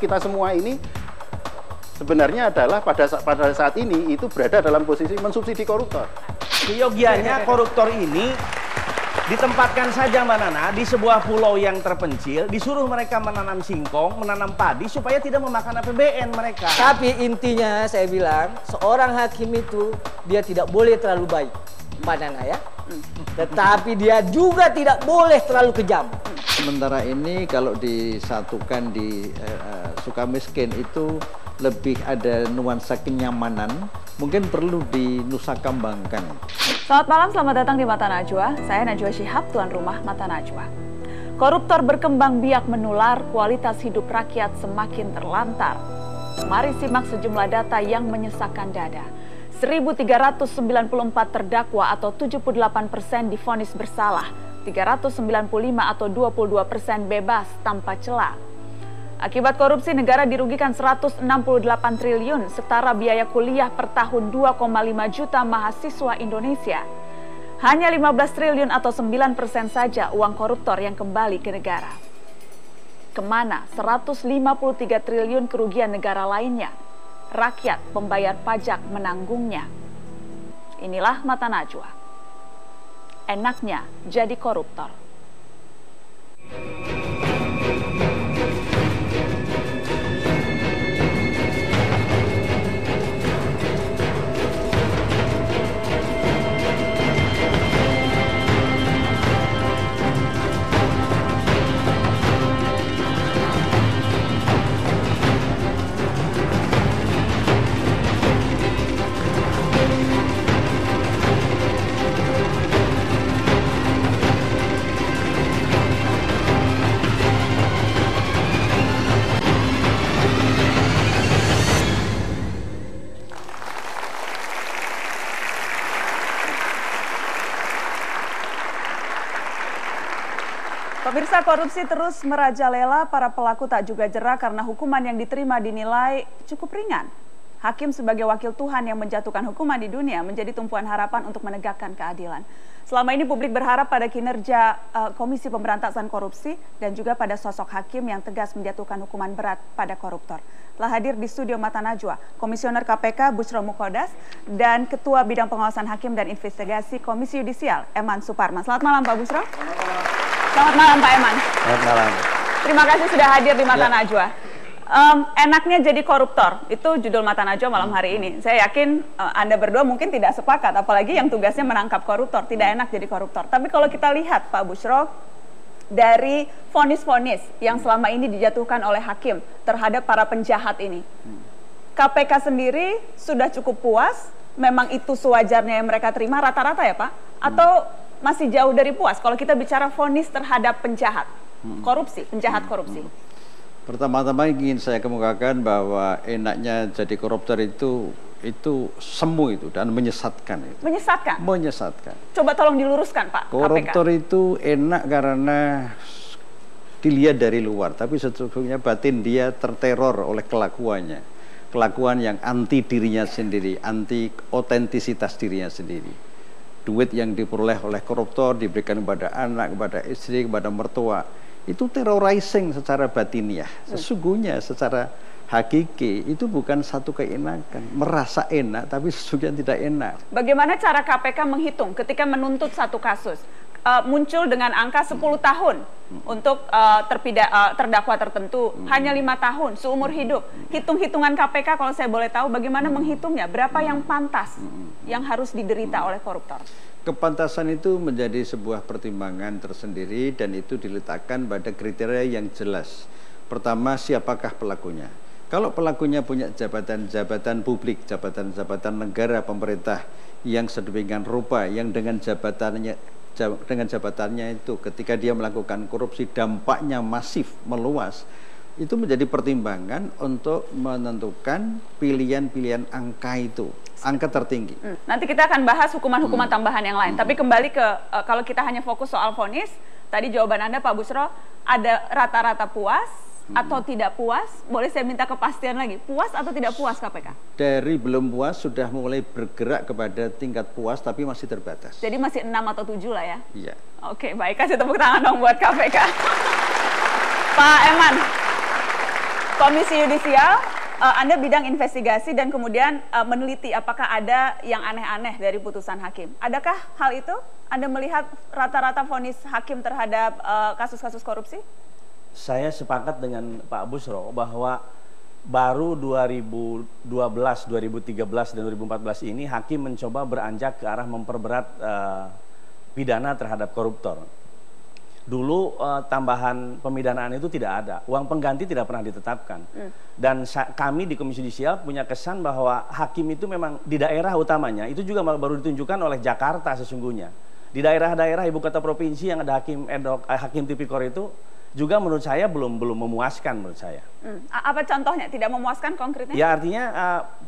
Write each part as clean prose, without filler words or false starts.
kita semua ini sebenarnya adalah pada saat ini itu berada dalam posisi mensubsidi koruptor. Seyogianya koruptor ini ditempatkan saja Mbak Nana di sebuah pulau yang terpencil, disuruh mereka menanam singkong, menanam padi supaya tidak memakan APBN mereka. Tapi intinya saya bilang, seorang hakim itu dia tidak boleh terlalu baik, Mbak Nana ya. Tetapi dia juga tidak boleh terlalu kejam. Sementara ini kalau disatukan di Sukamiskin itu lebih ada nuansa kenyamanan, mungkin perlu dinusakambangkan. Selamat malam, selamat datang di Mata Najwa. Saya Najwa Shihab, tuan rumah Mata Najwa. Koruptor berkembang biak menular, kualitas hidup rakyat semakin terlantar. Mari simak sejumlah data yang menyesakkan dada. 1.394 terdakwa atau 78% divonis bersalah, 395 atau 22% bebas tanpa celah. Akibat korupsi, negara dirugikan 168 triliun, setara biaya kuliah per tahun 2,5 juta mahasiswa Indonesia. Hanya 15 triliun atau 9% saja uang koruptor yang kembali ke negara. Kemana 153 triliun kerugian negara lainnya? Rakyat pembayar pajak menanggungnya. Inilah Mata Najwa. Enaknya jadi koruptor. Pemirsa, korupsi terus merajalela, para pelaku tak juga jera karena hukuman yang diterima dinilai cukup ringan. Hakim sebagai wakil Tuhan yang menjatuhkan hukuman di dunia menjadi tumpuan harapan untuk menegakkan keadilan. Selama ini publik berharap pada kinerja Komisi Pemberantasan Korupsi dan juga pada sosok hakim yang tegas menjatuhkan hukuman berat pada koruptor. Telah hadir di studio Mata Najwa, Komisioner KPK Buchro Mukhodas dan Ketua Bidang Pengawasan Hakim dan Investigasi Komisi Yudisial Eman Suparman. Selamat malam Pak Buchro. Selamat malam Pak Eman. Selamat malam. Terima kasih sudah hadir di Mata Najwa. Enaknya jadi koruptor, itu judul Mata Najwa malam hari ini. Saya yakin Anda berdua mungkin tidak sepakat, apalagi yang tugasnya menangkap koruptor. Tidak enak jadi koruptor. Tapi kalau kita lihat Pak Buchro, dari vonis-vonis yang selama ini dijatuhkan oleh hakim terhadap para penjahat ini, KPK sendiri sudah cukup puas? Memang itu sewajarnya yang mereka terima rata-rata ya Pak? Atau masih jauh dari puas kalau kita bicara vonis terhadap penjahat korupsi, penjahat korupsi? Pertama-tama ingin saya kemukakan bahwa enaknya jadi koruptor itu semu itu dan menyesatkan itu. Menyesatkan? Menyesatkan. Coba tolong diluruskan Pak. Koruptor KPK. itu enak karena dilihat dari luar, tapi sesungguhnya batin dia terteror oleh kelakuannya. Kelakuan yang anti dirinya sendiri, anti otentisitas dirinya sendiri. Duit yang diperoleh oleh koruptor diberikan kepada anak, kepada istri, kepada mertua, itu terrorizing secara batiniah. Sesungguhnya secara hakiki itu bukan satu keenakan, merasa enak tapi sesungguhnya tidak enak. Bagaimana cara KPK menghitung ketika menuntut satu kasus? Muncul dengan angka 10 tahun untuk terdakwa tertentu, hanya 5 tahun, seumur hidup. Hitung-hitungan KPK kalau saya boleh tahu bagaimana menghitungnya, berapa yang pantas yang harus diderita oleh koruptor? Kepantasan itu menjadi sebuah pertimbangan tersendiri dan itu diletakkan pada kriteria yang jelas. Pertama, siapakah pelakunya? Kalau pelakunya punya jabatan-jabatan publik, jabatan-jabatan negara, pemerintah yang sedemikian rupa, yang dengan jabatannya itu ketika dia melakukan korupsi dampaknya masif, meluas, itu menjadi pertimbangan untuk menentukan pilihan-pilihan angka itu, angka tertinggi. Nanti kita akan bahas hukuman-hukuman tambahan yang lain. Tapi kembali ke kalau kita hanya fokus soal vonis, tadi jawaban Anda Pak Buchro, ada rata-rata puas atau tidak puas? Boleh saya minta kepastian lagi, puas atau tidak puas KPK? Dari belum puas sudah mulai bergerak kepada tingkat puas tapi masih terbatas. Jadi masih 6 atau 7 lah ya? Iya. Oke, baik, kasih tepuk tangan dong buat KPK. Pak Eman, Komisi Yudisial, Anda bidang investigasi dan kemudian meneliti apakah ada yang aneh-aneh dari putusan hakim. Adakah hal itu? Anda melihat rata-rata vonis hakim terhadap kasus-kasus korupsi? Saya sepakat dengan Pak Busro bahwa baru 2012, 2013, dan 2014 ini hakim mencoba beranjak ke arah memperberat pidana terhadap koruptor. Dulu tambahan pemidanaan itu tidak ada, uang pengganti tidak pernah ditetapkan. Dan kami di Komisi Yudisial punya kesan bahwa hakim itu memang di daerah utamanya, itu juga baru ditunjukkan oleh Jakarta sesungguhnya. Di daerah-daerah ibu kota provinsi yang ada hakim tipikor itu juga menurut saya belum memuaskan menurut saya. Apa contohnya tidak memuaskan konkretnya? Ya artinya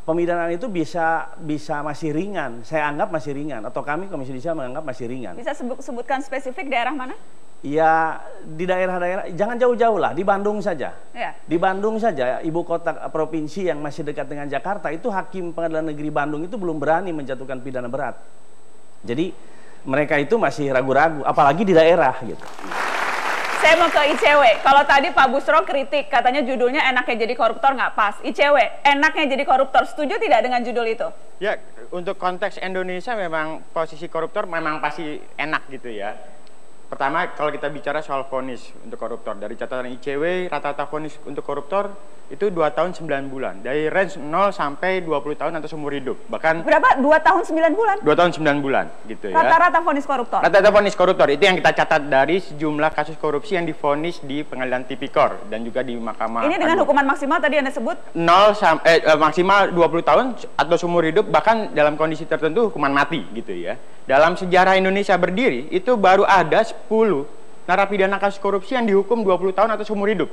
pemidanaan itu bisa masih ringan, saya anggap masih ringan, atau kami Komisi Yudisial menganggap masih ringan. Bisa sebutkan spesifik daerah mana? Ya di daerah-daerah, jangan jauh-jauh lah, di Bandung saja. Ya. Di Bandung saja, ibu kota provinsi yang masih dekat dengan Jakarta, itu hakim pengadilan negeri Bandung itu belum berani menjatuhkan pidana berat. Jadi mereka itu masih ragu-ragu, apalagi di daerah gitu. Saya mau ke ICW. Kalau tadi Pak Busro kritik, katanya judulnya enaknya jadi koruptor nggak pas. ICW, enaknya jadi koruptor, setuju tidak dengan judul itu? Ya, untuk konteks Indonesia memang posisi koruptor memang pasti enak gitu ya. Pertama, kalau kita bicara soal vonis untuk koruptor, dari catatan ICW, rata-rata vonis untuk koruptor itu 2 tahun 9 bulan. Dari range 0 sampai 20 tahun atau seumur hidup. Bahkan berapa? 2 tahun 9 bulan? 2 tahun 9 bulan gitu ya. Rata-rata vonis koruptor? Rata-rata vonis koruptor, itu yang kita catat dari sejumlah kasus korupsi yang divonis di pengadilan tipikor dan juga di Mahkamah Ini dengan hukuman maksimal tadi Anda sebut? 0 sampai maksimal 20 tahun atau seumur hidup, bahkan dalam kondisi tertentu hukuman mati gitu ya. Dalam sejarah Indonesia berdiri, itu baru ada 10 narapidana kasus korupsi yang dihukum 20 tahun atau seumur hidup.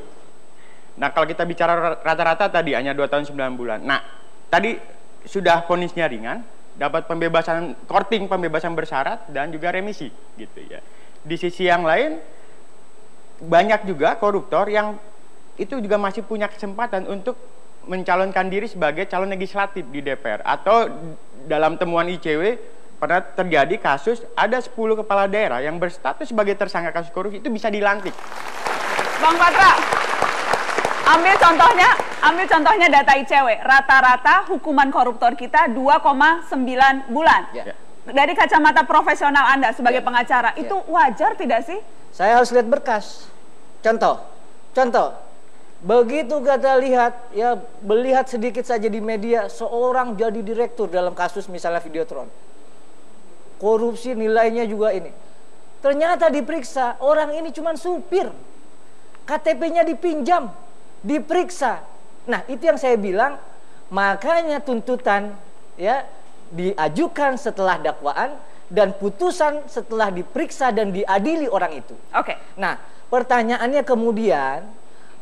Nah, kalau kita bicara rata-rata tadi hanya 2 tahun 9 bulan. Nah, tadi sudah vonisnya ringan, dapat pembebasan, korting pembebasan bersyarat dan juga remisi gitu ya. Di sisi yang lain, banyak juga koruptor yang itu juga masih punya kesempatan untuk mencalonkan diri sebagai calon legislatif di DPR, atau dalam temuan ICW pernah terjadi kasus ada 10 kepala daerah yang berstatus sebagai tersangka kasus korupsi itu bisa dilantik. Bang Patra, ambil contohnya data ICW. Rata-rata hukuman koruptor kita 2,9 bulan. Ya. Dari kacamata profesional Anda sebagai pengacara, itu wajar tidak sih? Saya harus lihat berkas. Contoh. Begitu kita lihat, ya melihat sedikit saja di media, seorang jadi direktur dalam kasus misalnya Videotron. Korupsi nilainya juga ini. Ternyata diperiksa, orang ini cuma supir. KTP-nya dipinjam, diperiksa. Nah, itu yang saya bilang, makanya tuntutan ya diajukan setelah dakwaan dan putusan setelah diperiksa dan diadili orang itu. Oke. Nah, pertanyaannya kemudian,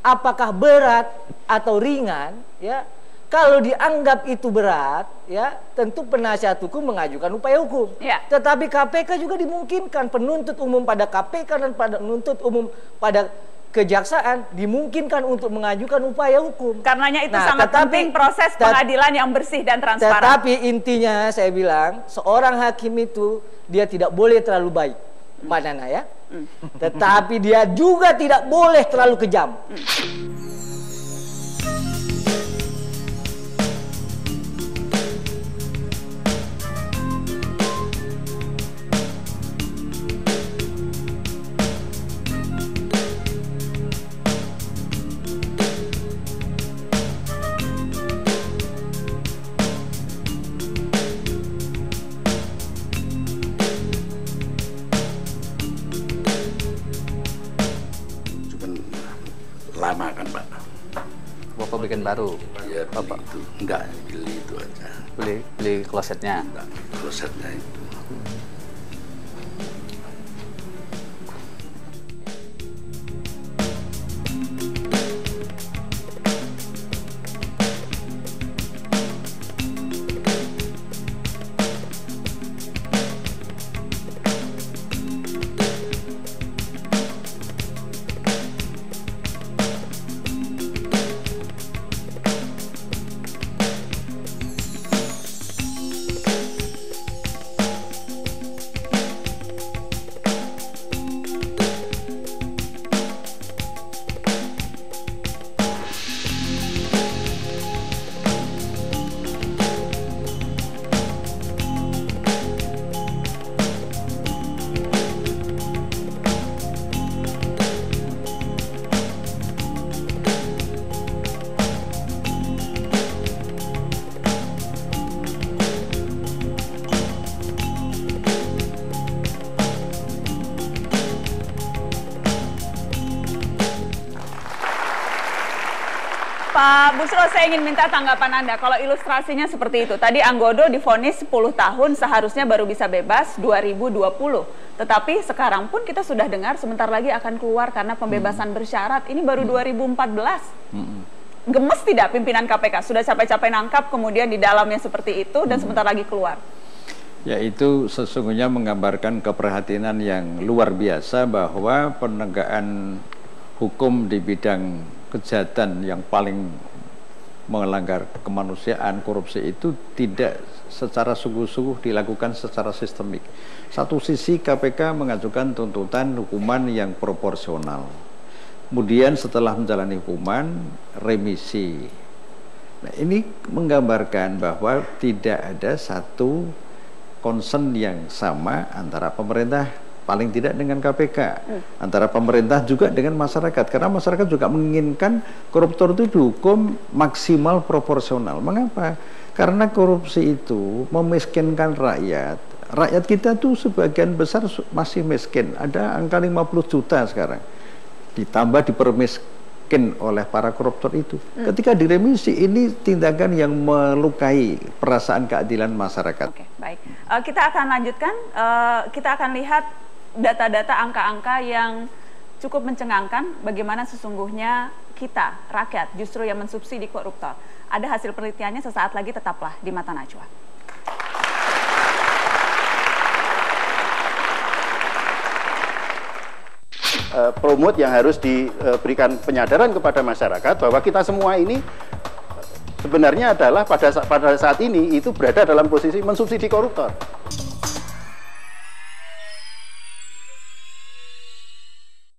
apakah berat atau ringan? Ya, kalau dianggap itu berat, ya tentu penasihat hukum mengajukan upaya hukum. Ya. Tetapi KPK juga dimungkinkan, penuntut umum pada KPK dan pada penuntut umum pada kejaksaan dimungkinkan untuk mengajukan upaya hukum. Karenanya itu sangat penting proses pengadilan yang bersih dan transparan. Tetapi intinya saya bilang, seorang hakim itu dia tidak boleh terlalu baik, Mbak Nana ya. Tetapi dia juga tidak boleh terlalu kejam. Lama kan Pak? Bapak bikin baru? Iya, Bapak itu. Enggak, beli itu aja. Beli klosetnya? Enggak, klosetnya itu. Pak Busro, saya ingin minta tanggapan Anda. Kalau ilustrasinya seperti itu, tadi Anggodo divonis 10 tahun, seharusnya baru bisa bebas 2020. Tetapi sekarang pun kita sudah dengar sebentar lagi akan keluar karena pembebasan bersyarat. Ini baru 2014. Gemes tidak pimpinan KPK? Sudah capek-capek nangkap, kemudian di dalamnya seperti itu, dan sebentar lagi keluar. Ya, itu sesungguhnya menggambarkan keprihatinan yang luar biasa bahwa penegakan hukum di bidang kejahatan yang paling melanggar kemanusiaan, korupsi itu tidak secara sungguh-sungguh dilakukan secara sistemik. Satu sisi KPK mengajukan tuntutan hukuman yang proporsional. Kemudian setelah menjalani hukuman, remisi. Nah, ini menggambarkan bahwa tidak ada satu concern yang sama antara pemerintah, paling tidak dengan KPK, antara pemerintah juga dengan masyarakat, karena masyarakat juga menginginkan koruptor itu dihukum maksimal proporsional. Mengapa? Karena korupsi itu memiskinkan rakyat. Rakyat kita tuh sebagian besar masih miskin, ada angka 50 juta sekarang, ditambah dipermiskin oleh para koruptor itu. Ketika diremisi, ini tindakan yang melukai perasaan keadilan masyarakat. Oke, baik. Kita akan lanjutkan, kita akan lihat data-data, angka-angka yang cukup mencengangkan bagaimana sesungguhnya kita, rakyat, justru yang mensubsidi koruptor. Ada hasil penelitiannya sesaat lagi, tetaplah di Mata Najwa. Promote yang harus diberikan penyadaran kepada masyarakat bahwa kita semua ini sebenarnya adalah pada saat ini itu berada dalam posisi mensubsidi koruptor.